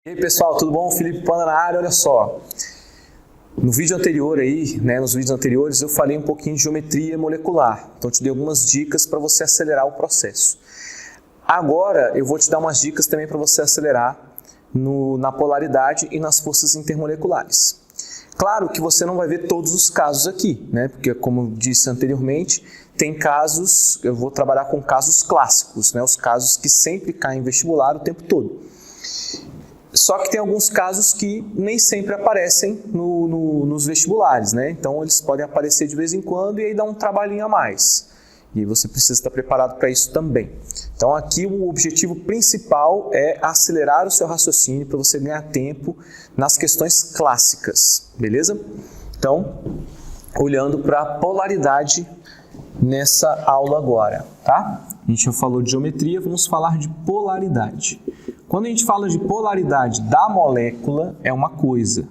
E aí pessoal, tudo bom? Felipe Panda na área, olha só. No vídeo anterior aí, nos vídeos anteriores eu falei um pouquinho de geometria molecular. Então te dei algumas dicas para você acelerar o processo. Agora eu vou te dar umas dicas também para você acelerar na polaridade e nas forças intermoleculares. Claro que você não vai ver todos os casos aqui, porque como eu disse anteriormente, tem casos, eu vou trabalhar com casos clássicos, os casos que sempre caem em vestibular o tempo todo. Só que tem alguns casos que nem sempre aparecem nos vestibulares, Então eles podem aparecer de vez em quando e aí dá um trabalhinho a mais. E você precisa estar preparado para isso também. Então aqui o objetivo principal é acelerar o seu raciocínio para você ganhar tempo nas questões clássicas, beleza? Então, olhando para a polaridade nessa aula agora, tá? A gente já falou de geometria, vamos falar de polaridade. Quando a gente fala de polaridade da molécula, é uma coisa.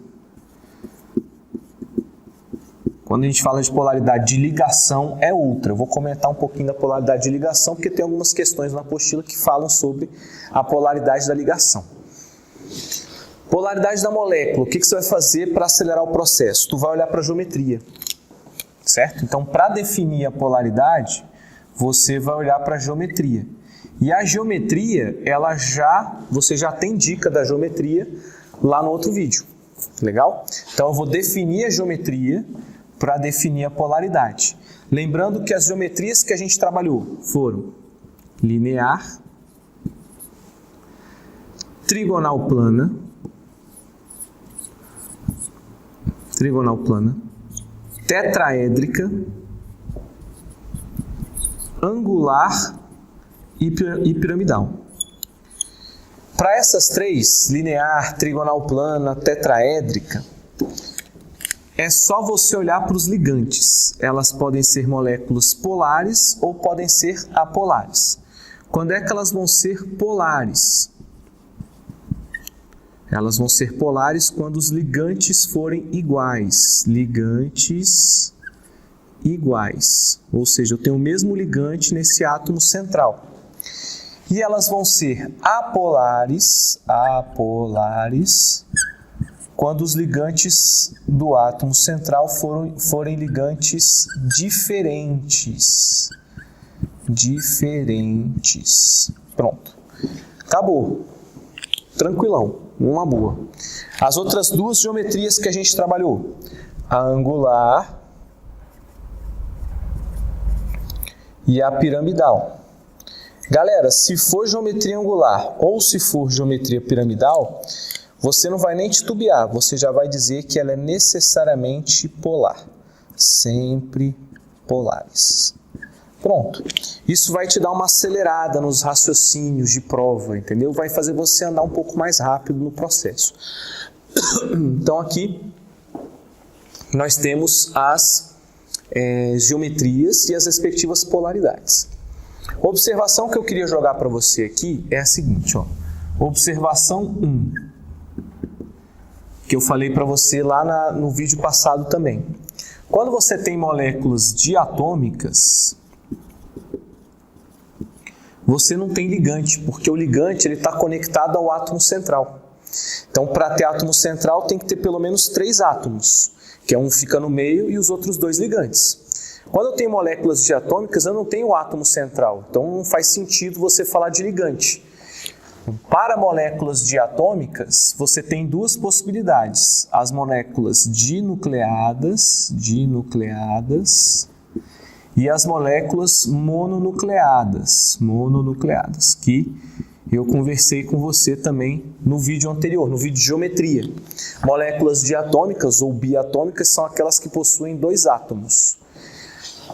Quando a gente fala de polaridade de ligação, é outra. Eu vou comentar um pouquinho da polaridade de ligação, porque tem algumas questões na apostila que falam sobre a polaridade da ligação. Polaridade da molécula, o que você vai fazer para acelerar o processo? Tu vai olhar para a geometria, certo? Então, para definir a polaridade, você vai olhar para a geometria. E a geometria, você já tem dica da geometria lá no outro vídeo, legal? Então eu vou definir a geometria para definir a polaridade. Lembrando que as geometrias que a gente trabalhou foram linear, trigonal plana, tetraédrica, angular e piramidal. Para essas três, linear, trigonal plana, tetraédrica, é só você olhar para os ligantes. Elas podem ser moléculas polares ou podem ser apolares. Quando é que elas vão ser polares? Elas vão ser polares quando os ligantes forem iguais. Ligantes iguais. Ou seja, eu tenho o mesmo ligante nesse átomo central. E elas vão ser apolares quando os ligantes do átomo central forem ligantes diferentes. Pronto. Acabou. Tranquilão. Uma boa. As outras duas geometrias que a gente trabalhou. A angular e a piramidal. Galera, se for geometria angular ou se for geometria piramidal, você não vai nem titubear, você já vai dizer que ela é necessariamente polar. Sempre polares. Pronto. Isso vai te dar uma acelerada nos raciocínios de prova, entendeu? Vai fazer você andar um pouco mais rápido no processo. Então aqui nós temos as geometrias e as respectivas polaridades. A observação que eu queria jogar para você aqui é a seguinte, Observação 1, que eu falei para você lá no vídeo passado também. Quando você tem moléculas diatômicas, você não tem ligante, porque o ligante está conectado ao átomo central. Então, para ter átomo central, tem que ter pelo menos 3 átomos, que um fica no meio e os outros 2 ligantes. Quando eu tenho moléculas diatômicas, eu não tenho o átomo central, então não faz sentido você falar de ligante. Para moléculas diatômicas, você tem 2 possibilidades. As moléculas dinucleadas e as moléculas mononucleadas, que eu conversei com você também no vídeo anterior, no vídeo de geometria. Moléculas diatômicas ou biatômicas são aquelas que possuem 2 átomos.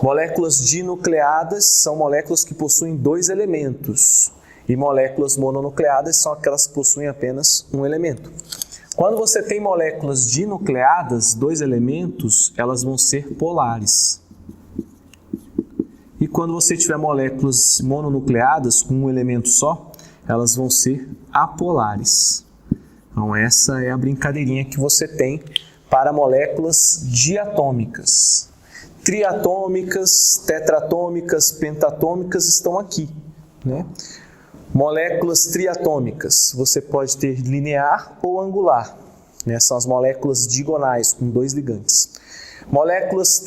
Moléculas dinucleadas são moléculas que possuem 2 elementos. E moléculas mononucleadas são aquelas que possuem apenas um elemento. Quando você tem moléculas dinucleadas, 2 elementos, elas vão ser polares. E quando você tiver moléculas mononucleadas com um elemento só, elas vão ser apolares. Então essa é a brincadeirinha que você tem para moléculas diatômicas. Triatômicas, tetratômicas, pentatômicas estão aqui, Moléculas triatômicas, você pode ter linear ou angular, né? São as moléculas digonais com 2 ligantes. Moléculas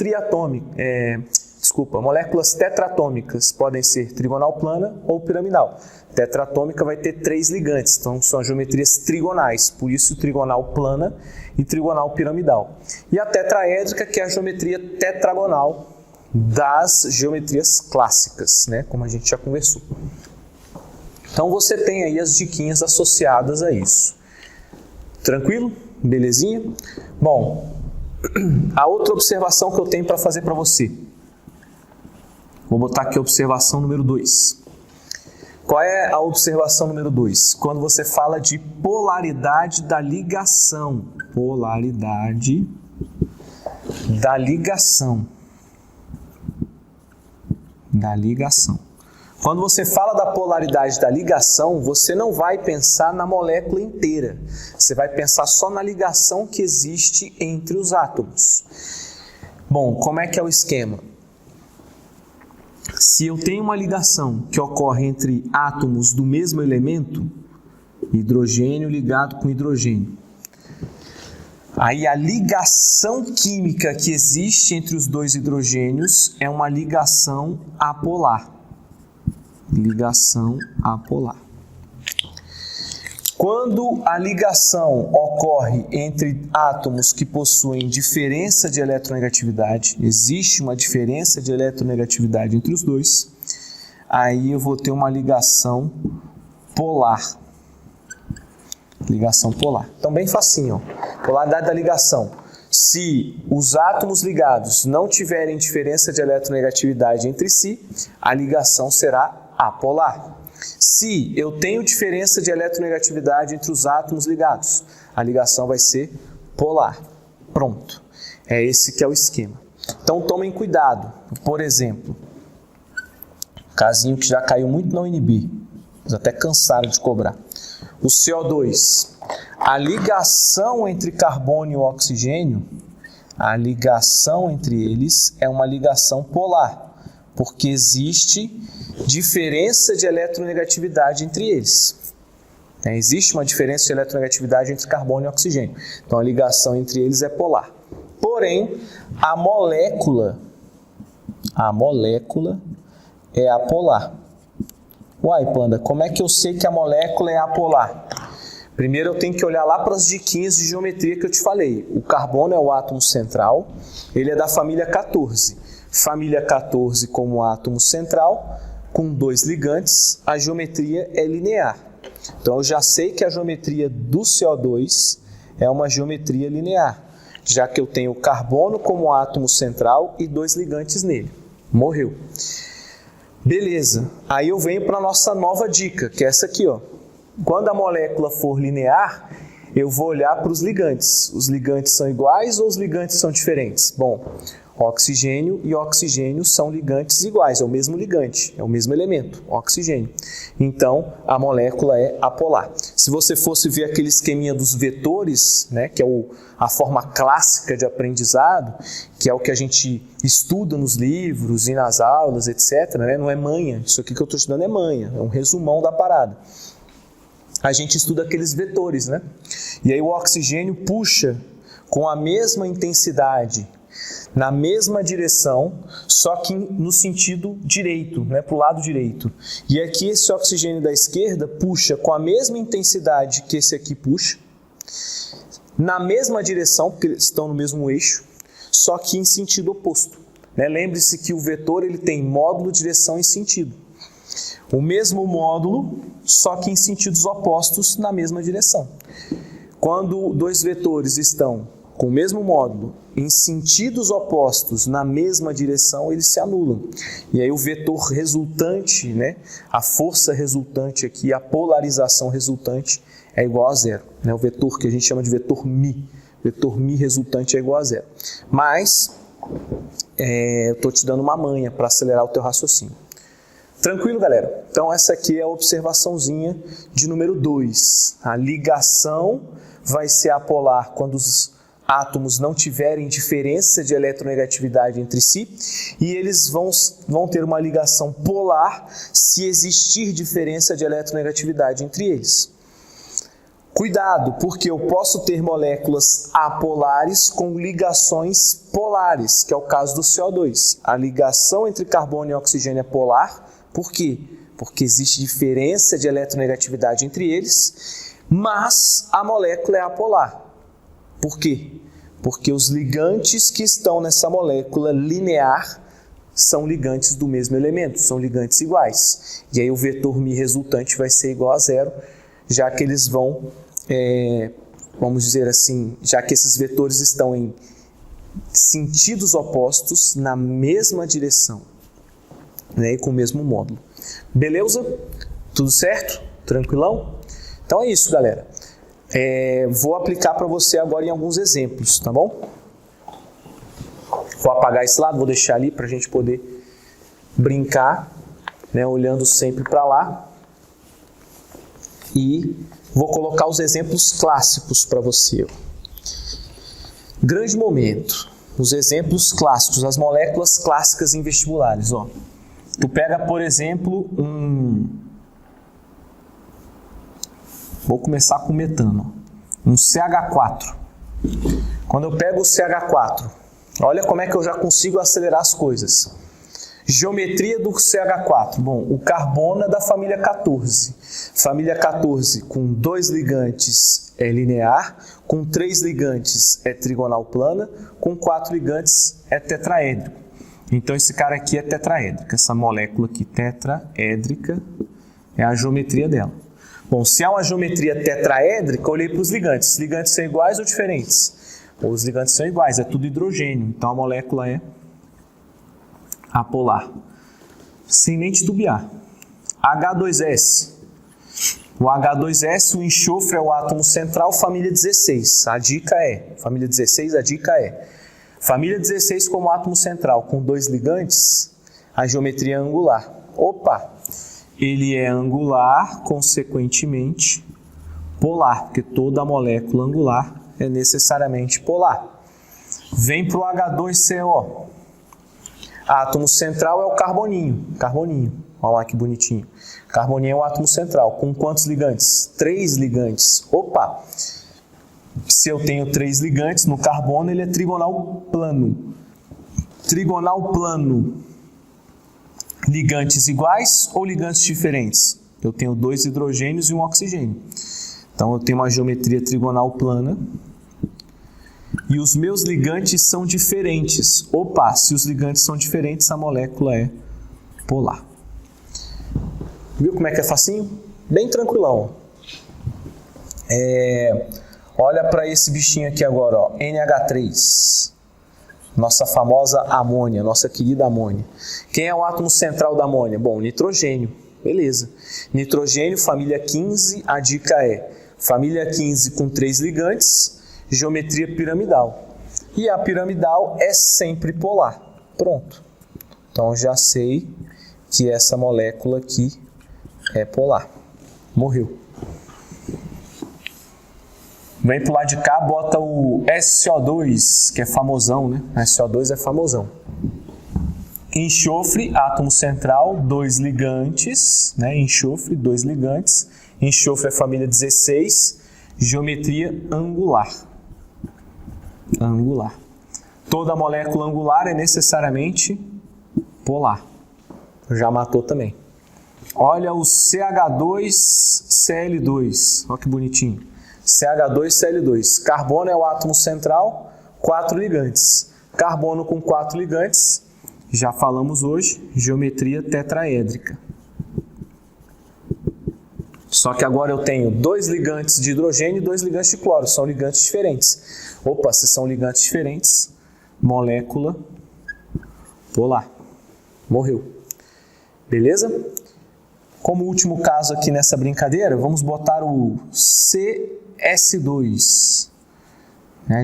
moléculas tetratômicas podem ser trigonal plana ou piramidal. Tetratômica vai ter 3 ligantes, então são geometrias trigonais, por isso trigonal plana e trigonal piramidal. E a tetraédrica, que é a geometria tetragonal das geometrias clássicas, né? Como a gente já conversou. Então você tem aí as diquinhas associadas a isso. Tranquilo? Belezinha? Bom, a outra observação que eu tenho para fazer para você. Vou botar aqui a observação número 2. Qual é a observação número 2? Quando você fala de polaridade da ligação. Polaridade da ligação. Quando você fala da polaridade da ligação, você não vai pensar na molécula inteira. Você vai pensar só na ligação que existe entre os átomos. Bom, como é que é o esquema? Se eu tenho uma ligação que ocorre entre átomos do mesmo elemento, hidrogênio ligado com hidrogênio, aí a ligação química que existe entre os 2 hidrogênios é uma ligação apolar. Ligação apolar. Quando a ligação ocorre entre átomos que possuem diferença de eletronegatividade, existe uma diferença de eletronegatividade entre os 2, aí eu vou ter uma ligação polar. Ligação polar. Então, bem facinho, ó. Polaridade da ligação. Se os átomos ligados não tiverem diferença de eletronegatividade entre si, a ligação será apolar. Se eu tenho diferença de eletronegatividade entre os átomos ligados, a ligação vai ser polar. Pronto. É esse que é o esquema. Então tomem cuidado. Por exemplo, casinho que já caiu muito na UNB, eles até cansaram de cobrar. O CO2. A ligação entre carbono e oxigênio, a ligação entre eles é uma ligação polar, porque existe diferença de eletronegatividade entre eles. Existe uma diferença de eletronegatividade entre carbono e oxigênio. Então a ligação entre eles é polar. Porém, a molécula é apolar. Uai, Panda, como é que eu sei que a molécula é apolar? Primeiro eu tenho que olhar lá para as diquinhas de geometria que eu te falei. O carbono é o átomo central, ele é da família 14. Família 14 como átomo central, com 2 ligantes, a geometria é linear. Então eu já sei que a geometria do CO2 é uma geometria linear, já que eu tenho o carbono como átomo central e 2 ligantes nele. Morreu. Beleza, aí eu venho para a nossa nova dica, que é essa aqui, ó. Quando a molécula for linear, eu vou olhar para os ligantes. Os ligantes são iguais ou os ligantes são diferentes? Bom, oxigênio e oxigênio são ligantes iguais, é o mesmo ligante, é o mesmo elemento, oxigênio. Então, a molécula é apolar. Se você fosse ver aquele esqueminha dos vetores, né, que é a forma clássica de aprendizado, que é o que a gente estuda nos livros e nas aulas, etc., né, não é manha, isso aqui que eu estou estudando é manha, é um resumão da parada. A gente estuda aqueles vetores, né? E aí o oxigênio puxa com a mesma intensidade, na mesma direção, só que no sentido direito, né, para o lado direito. E aqui esse oxigênio da esquerda puxa com a mesma intensidade que esse aqui puxa, na mesma direção, porque eles estão no mesmo eixo, só que em sentido oposto. Né? Lembre-se que o vetor ele tem módulo, direção e sentido. O mesmo módulo, só que em sentidos opostos na mesma direção. Quando 2 vetores estão com o mesmo módulo, em sentidos opostos, na mesma direção, eles se anulam. E aí o vetor resultante, né, a força resultante aqui, a polarização resultante é igual a zero. Né? O vetor que a gente chama de vetor μ. Vetor μ resultante é igual a zero. Mas, eu estou te dando uma manha para acelerar o teu raciocínio. Tranquilo, galera? Então essa aqui é a observaçãozinha de número 2. A ligação vai ser apolar quando os átomos não tiverem diferença de eletronegatividade entre si, e eles vão ter uma ligação polar se existir diferença de eletronegatividade entre eles. Cuidado, porque eu posso ter moléculas apolares com ligações polares, que é o caso do CO2. A ligação entre carbono e oxigênio é polar. Por quê? Porque existe diferença de eletronegatividade entre eles, mas a molécula é apolar. Por quê? Porque os ligantes que estão nessa molécula linear são ligantes do mesmo elemento, são ligantes iguais. E aí o vetor μ resultante vai ser igual a zero, já que eles vão, vamos dizer assim, já que esses vetores estão em sentidos opostos na mesma direção, né, e com o mesmo módulo. Beleza? Tudo certo? Tranquilão? Então é isso, galera. Vou aplicar para você agora em alguns exemplos, tá bom? Vou apagar esse lado, vou deixar ali para a gente poder brincar, né, olhando sempre para lá. E vou colocar os exemplos clássicos para você. Grande momento. Os exemplos clássicos, as moléculas clássicas em vestibulares. Ó. Tu pega, por exemplo, Vou começar com metano. Um CH4. Quando eu pego o CH4, olha como é que eu já consigo acelerar as coisas. Geometria do CH4. Bom, o carbono é da família 14. Família 14 com 2 ligantes é linear, com 3 ligantes é trigonal plana, com 4 ligantes é tetraédrico. Então esse cara aqui é tetraédrico. Essa molécula aqui, tetraédrica, é a geometria dela. Bom, se há uma geometria tetraédrica, eu olhei para os ligantes. Os ligantes são iguais ou diferentes? Os ligantes são iguais, é tudo hidrogênio. Então a molécula é apolar. Sem nem titubear. H2S. O H2S, o enxofre é o átomo central, família 16. A dica é, família 16, a dica é. Família 16 como átomo central, com 2 ligantes, a geometria é angular. Opa! Ele é angular, consequentemente polar, porque toda molécula angular é necessariamente polar. Vem para o H2CO. Átomo central é o carboninho. Olha lá que bonitinho. Carboninho é o átomo central. Com quantos ligantes? 3 ligantes. Opa! Se eu tenho 3 ligantes no carbono, ele é trigonal plano. Trigonal plano. Ligantes iguais ou ligantes diferentes? Eu tenho 2 hidrogênios e um oxigênio. Então eu tenho uma geometria trigonal plana. E os meus ligantes são diferentes. Opa, se os ligantes são diferentes, a molécula é polar. Viu como é que é facinho? Bem tranquilão. Olha para esse bichinho aqui agora, ó, NH3. Nossa famosa amônia, nossa querida amônia. Quem é o átomo central da amônia? Bom, nitrogênio. Beleza. Nitrogênio, família 15, a dica é família 15 com 3 ligantes, geometria piramidal. E a piramidal é sempre polar. Pronto. Então já sei que essa molécula aqui é polar. Morreu. Vem pro lado de cá, bota o SO2, que é famosão, né? SO2 é famosão. Enxofre, átomo central, 2 ligantes, né? Enxofre, 2 ligantes. Enxofre é família 16, geometria angular. Angular. Toda molécula angular é necessariamente polar. Já matou também. Olha o CH2Cl2. Olha que bonitinho. CH2Cl2. Carbono é o átomo central, 4 ligantes. Carbono com 4 ligantes, já falamos hoje, geometria tetraédrica. Só que agora eu tenho 2 ligantes de hidrogênio e 2 ligantes de cloro. São ligantes diferentes. Opa, se são ligantes diferentes, molécula polar. Morreu. Beleza? Como último caso aqui nessa brincadeira, vamos botar o CS2.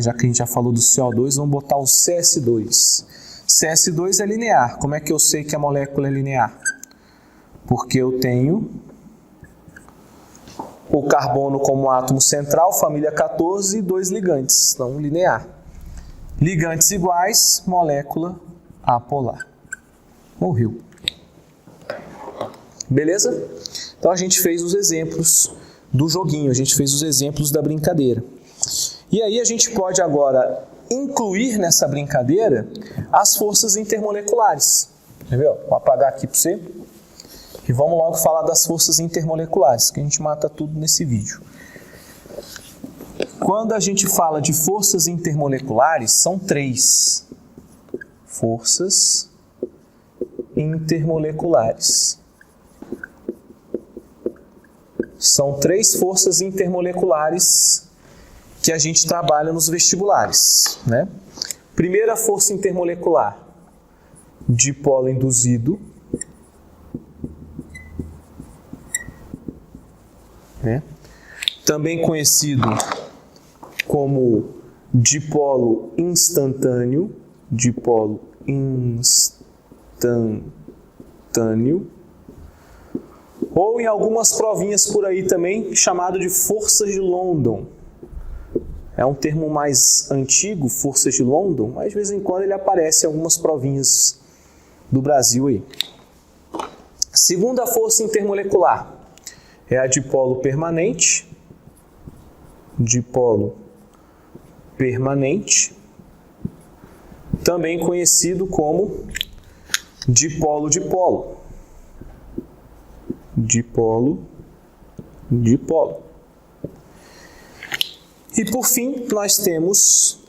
Já que a gente já falou do CO2, vamos botar o CS2. CS2 é linear. Como é que eu sei que a molécula é linear? Porque eu tenho o carbono como átomo central, família 14, e 2 ligantes. Então, linear. Ligantes iguais, molécula apolar. Morreu. Beleza? Então a gente fez os exemplos do joguinho, a gente fez os exemplos da brincadeira. E aí a gente pode agora incluir nessa brincadeira as forças intermoleculares. Entendeu? Vou apagar aqui para você. E vamos logo falar das forças intermoleculares, que a gente mata tudo nesse vídeo. Quando a gente fala de forças intermoleculares, são 3 forças intermoleculares. São 3 forças intermoleculares que a gente trabalha nos vestibulares, né? Primeira força intermolecular, dipolo induzido, né? Também conhecido como dipolo instantâneo, ou em algumas provinhas por aí também chamado de forças de London. É um termo mais antigo, forças de London, mas de vez em quando ele aparece em algumas provinhas do Brasil aí. Segunda força intermolecular é a dipolo permanente, também conhecido como dipolo-dipolo. E por fim, nós temos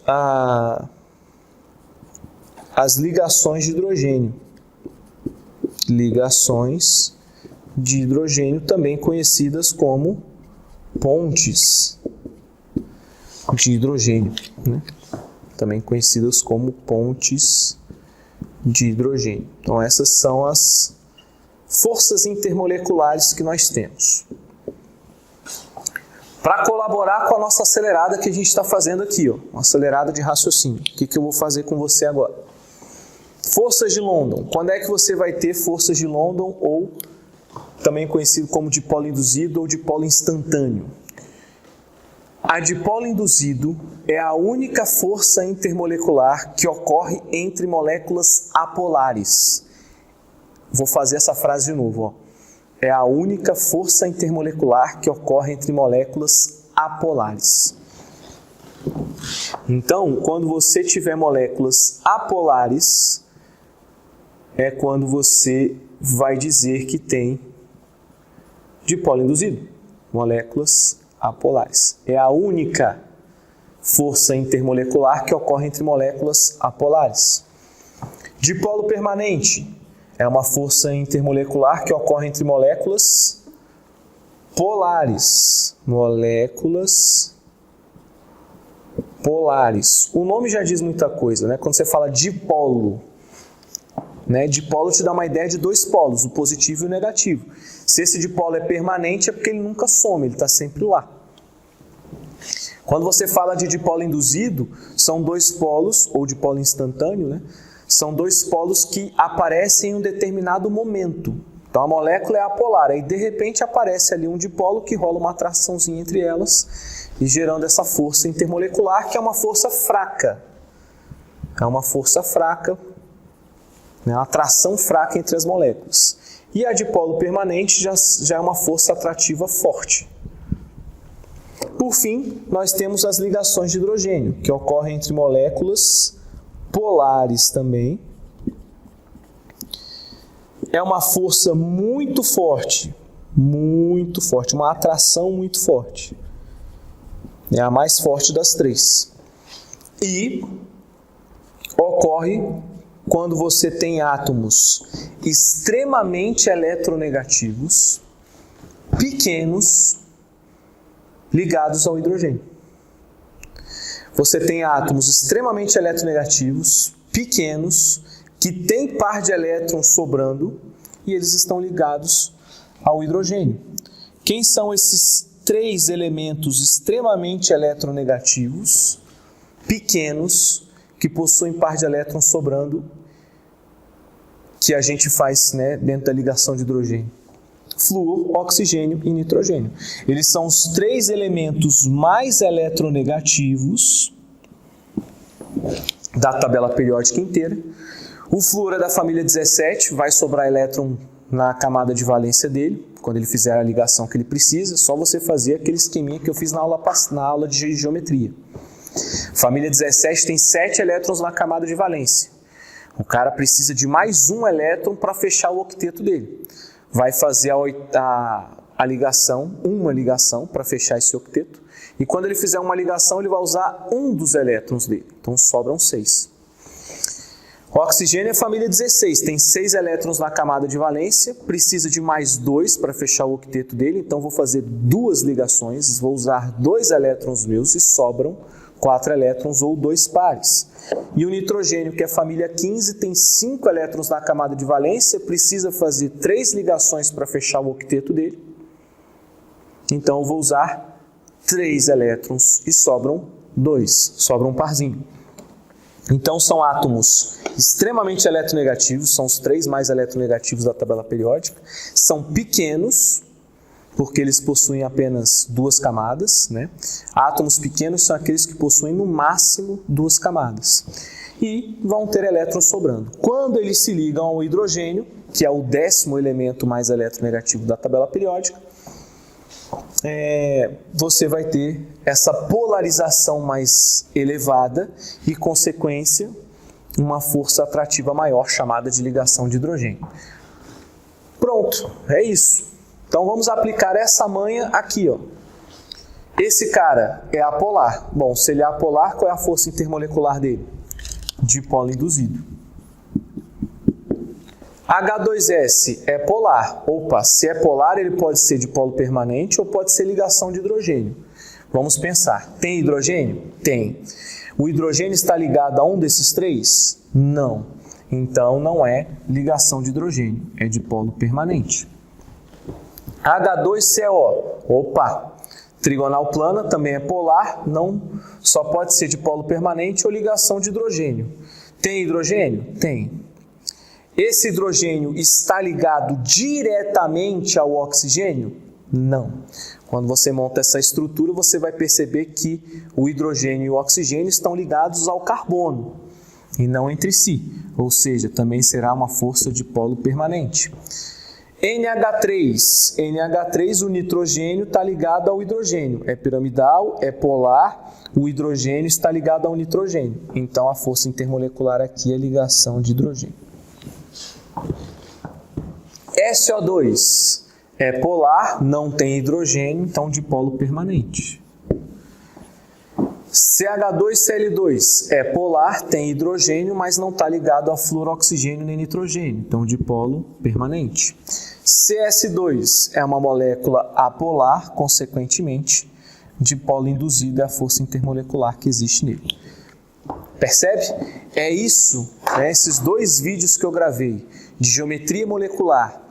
as ligações de hidrogênio. Ligações de hidrogênio, também conhecidas como pontes de hidrogênio, né? Também conhecidas como pontes de hidrogênio. Então essas são as forças intermoleculares que nós temos. Para colaborar com a nossa acelerada que a gente está fazendo aqui, uma acelerada de raciocínio. O que eu vou fazer com você agora? Forças de London. Quando é que você vai ter forças de London, ou também conhecido como dipolo induzido ou dipolo instantâneo? A dipolo induzido é a única força intermolecular que ocorre entre moléculas apolares. Vou fazer essa frase de novo. É a única força intermolecular que ocorre entre moléculas apolares. Então, quando você tiver moléculas apolares, é quando você vai dizer que tem dipolo induzido. Moléculas apolares. É a única força intermolecular que ocorre entre moléculas apolares. Dipolo permanente é uma força intermolecular que ocorre entre moléculas polares. Moléculas polares. O nome já diz muita coisa, né? Quando você fala dipolo, né? Dipolo te dá uma ideia de 2 polos, o positivo e o negativo. Se esse dipolo é permanente, é porque ele nunca some, ele está sempre lá. Quando você fala de dipolo induzido, são 2 polos, ou dipolo instantâneo, né? São 2 polos que aparecem em um determinado momento. Então a molécula é apolar, aí de repente aparece ali um dipolo que rola uma atraçãozinha entre elas e gerando essa força intermolecular, que é uma força fraca. É uma força fraca, né? Uma atração fraca entre as moléculas. E a dipolo permanente já é uma força atrativa forte. Por fim, nós temos as ligações de hidrogênio, que ocorrem entre moléculas polares também. É uma força muito forte, uma atração muito forte. É a mais forte das 3. E ocorre quando você tem átomos extremamente eletronegativos, pequenos, ligados ao hidrogênio. Você tem átomos extremamente eletronegativos, pequenos, que têm par de elétrons sobrando e eles estão ligados ao hidrogênio. Quem são esses 3 elementos extremamente eletronegativos, pequenos, que possuem par de elétrons sobrando, que a gente faz, né, dentro da ligação de hidrogênio? Flúor, oxigênio e nitrogênio. Eles são os 3 elementos mais eletronegativos da tabela periódica inteira. O flúor é da família 17, vai sobrar elétron na camada de valência dele, quando ele fizer a ligação que ele precisa, só você fazer aquele esqueminha que eu fiz na aula de geometria. Família 17 tem 7 elétrons na camada de valência. O cara precisa de mais um elétron para fechar o octeto dele. Vai fazer a ligação, uma ligação para fechar esse octeto. E quando ele fizer uma ligação, ele vai usar um dos elétrons dele. Então sobram 6. O oxigênio é família 16, tem 6 elétrons na camada de valência, precisa de mais 2 para fechar o octeto dele, então vou fazer 2 ligações, vou usar 2 elétrons meus e sobram 4 elétrons ou 2 pares. E o nitrogênio, que é família 15, tem 5 elétrons na camada de valência, precisa fazer 3 ligações para fechar o octeto dele, então eu vou usar 3 elétrons e sobram 2, sobra um parzinho. Então são átomos extremamente eletronegativos, são os 3 mais eletronegativos da tabela periódica, são pequenos, porque eles possuem apenas 2 camadas, né? Átomos pequenos são aqueles que possuem no máximo 2 camadas, e vão ter elétrons sobrando. Quando eles se ligam ao hidrogênio, que é o 10º elemento mais eletronegativo da tabela periódica, você vai ter essa polarização mais elevada e, consequência, uma força atrativa maior chamada de ligação de hidrogênio. Pronto, é isso. Então vamos aplicar essa manha aqui, ó. Esse cara é apolar. Bom, se ele é apolar, qual é a força intermolecular dele? Dipolo induzido. H2S é polar. Opa, se é polar, ele pode ser dipolo permanente ou pode ser ligação de hidrogênio. Vamos pensar. Tem hidrogênio? Tem. O hidrogênio está ligado a um desses 3? Não. Então não é ligação de hidrogênio, é dipolo permanente. H2CO. Opa, trigonal plana também é polar, não, só pode ser dipolo permanente ou ligação de hidrogênio. Tem hidrogênio? Tem. Esse hidrogênio está ligado diretamente ao oxigênio? Não. Quando você monta essa estrutura, você vai perceber que o hidrogênio e o oxigênio estão ligados ao carbono e não entre si, ou seja, também será uma força dipolo permanente. NH3, o nitrogênio está ligado ao hidrogênio, é piramidal, é polar, o hidrogênio está ligado ao nitrogênio, então a força intermolecular aqui é ligação de hidrogênio. SO2 é polar, não tem hidrogênio, então dipolo permanente. CH2Cl2 é polar, tem hidrogênio, mas não está ligado a fluoroxigênio nem nitrogênio, então dipolo permanente. CS2 é uma molécula apolar, consequentemente, dipolo induzido é a força intermolecular que existe nele. Percebe? É isso, né? Esses 2 vídeos que eu gravei de geometria molecular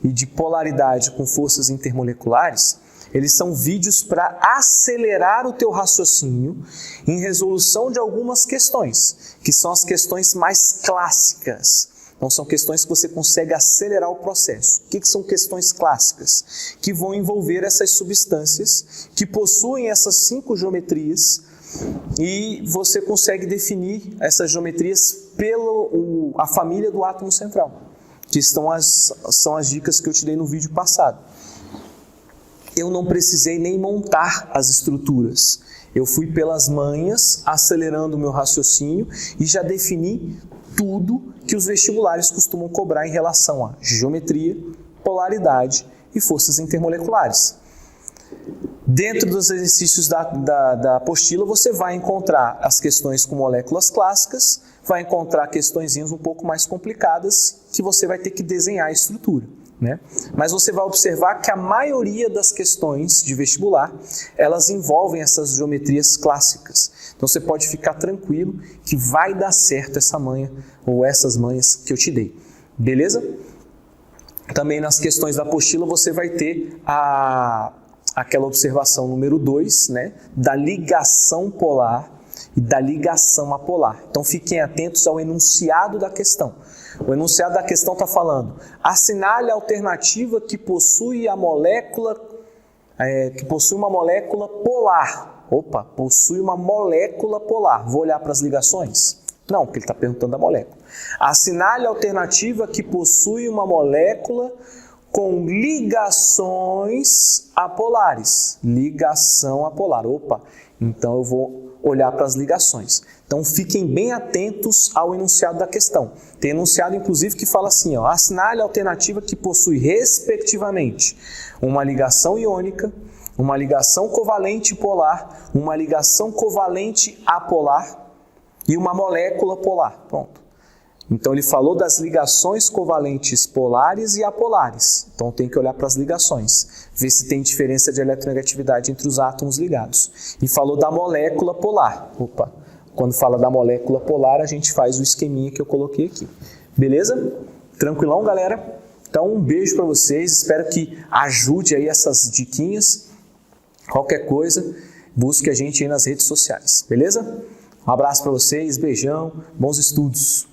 e de polaridade com forças intermoleculares, eles são vídeos para acelerar o teu raciocínio em resolução de algumas questões, que são as questões mais clássicas. Então são questões que você consegue acelerar o processo. O que são questões clássicas? Que vão envolver essas substâncias que possuem essas 5 geometrias e você consegue definir essas geometrias pela família do átomo central, que são as dicas que eu te dei no vídeo passado. Eu não precisei nem montar as estruturas. Eu fui pelas manhas, acelerando o meu raciocínio e já defini tudo que os vestibulares costumam cobrar em relação a geometria, polaridade e forças intermoleculares. Dentro dos exercícios da apostila, você vai encontrar as questões com moléculas clássicas, vai encontrar questõezinhas um pouco mais complicadas que você vai ter que desenhar a estrutura, né? Mas você vai observar que a maioria das questões de vestibular, elas envolvem essas geometrias clássicas. Então você pode ficar tranquilo que vai dar certo essa manha ou essas manhas que eu te dei. Beleza? Também nas questões da apostila você vai ter aquela observação número 2, né, da ligação polar e da ligação apolar. Então fiquem atentos ao enunciado da questão. O enunciado da questão está falando: assinale a alternativa que possui uma molécula polar. Opa, possui uma molécula polar. Vou olhar para as ligações. Não, porque ele está perguntando da molécula. Assinale a alternativa que possui uma molécula com ligações apolares. Ligação apolar. Opa, então eu vou olhar para as ligações. Então fiquem bem atentos ao enunciado da questão. Tem enunciado, inclusive, que fala assim, ó, assinale a alternativa que possui, respectivamente, uma ligação iônica, uma ligação covalente polar, uma ligação covalente apolar e uma molécula polar. Pronto. Então ele falou das ligações covalentes polares e apolares. Então tem que olhar para as ligações, ver se tem diferença de eletronegatividade entre os átomos ligados. E falou da molécula polar. Opa, quando fala da molécula polar, a gente faz o esqueminha que eu coloquei aqui. Beleza? Tranquilão, galera? Então um beijo para vocês, espero que ajude aí essas diquinhas. Qualquer coisa, busque a gente aí nas redes sociais. Beleza? Um abraço para vocês, beijão, bons estudos.